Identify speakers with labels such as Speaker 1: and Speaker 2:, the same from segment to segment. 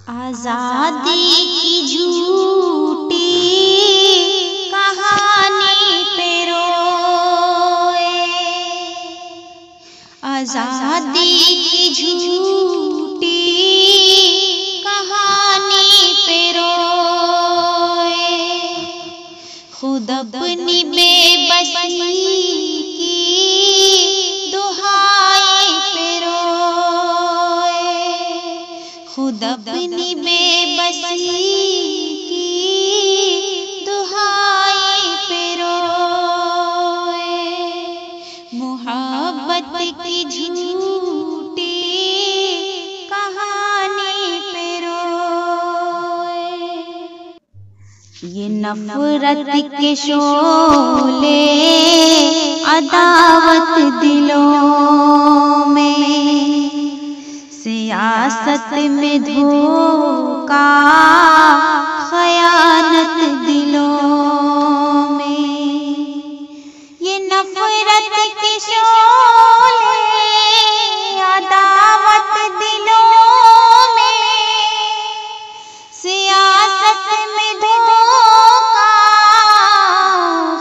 Speaker 1: आजादी की झूठी कहानी पे रोए, आजादी की झूठी कहानी पे रोए, खुद अपनी बेबसी की दुहाई पे रोए, खुद अपनी बेबसी की दुहाई पे रोए, मोहब्बत की झूठी कहानी पे रोए। ये नफरत के शोले अदावत दिलों में, सियासत में धोखा खयानत दिलों में, ये नफरत के शोले अदावत दिलों में, सियासत में धोखा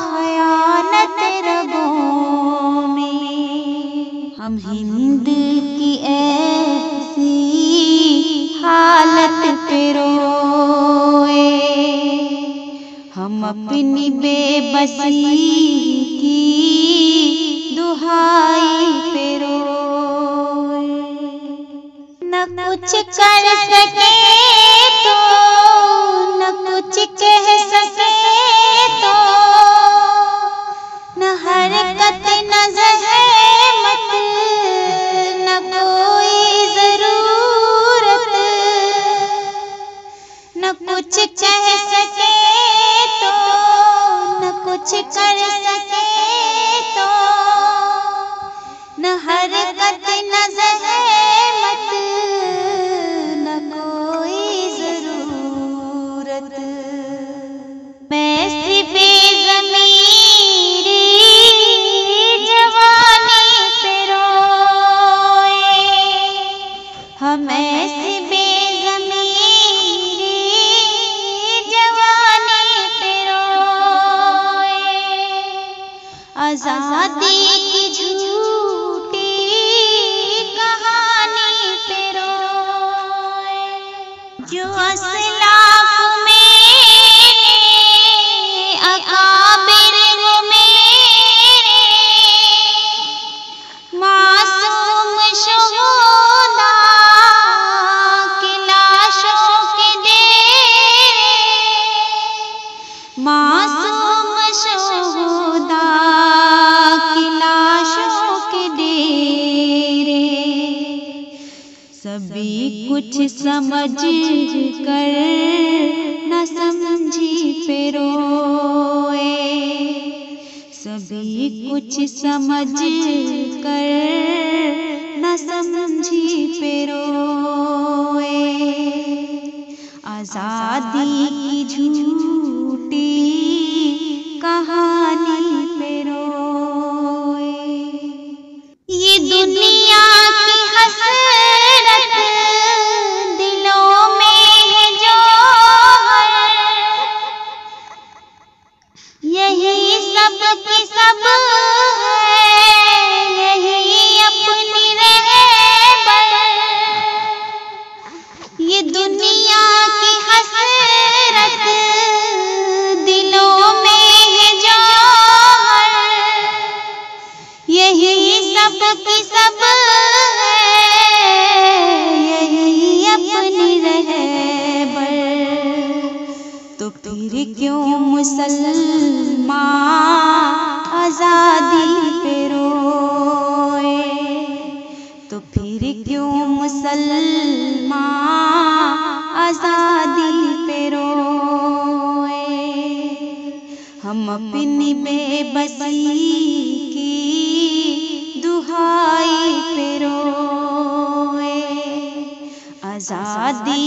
Speaker 1: खयानत रगों में, हम हिंद की ऐसी हालत पे रोए, हम अपनी बेबसी की दुहाई पे रोए, न कुछ कर सके तो न कुछ कह सके तो, न हरकत न ज़हमत न कोई ज़रूरत, न कुछ कह सके तो न कुछ कर सके तो, न हरकत न ज़हमत न कोई ज़रूरत, मैं सी बेज़मीरी जवानी पे रोए, हम ऐसी बेज़मीरी जवानी पे रोए, आज़ादी की झूठी कहानी पे रोए, जो असलाफ मेरे अकाबिर वो मेरे, मासूम शुहदा की लाशों के डेरे, मासूम शुहदा की लाशों के डेरे, सभी कुछ समझ कर न समझी पे रोए, सभी कुछ समझ कर न समझी पे रोए, आज़ादी की झूठी कहानी पे रोए, ये दुनिया की हसरत दिलों में है जौहर, यही सब की सब है, यही अपनी रहबर, ये दुनिया की हसरत दिलों में है जौहर, यही सब की सब है, यही अपनी रहबर, तो फिर क्यों मुसलमान आज़ादी पे रोए, तो फिर क्यों मुसलमान आज़ादी पे रोए, हम अपनी बेबसी की दुहाई पे रोए, आज़ादी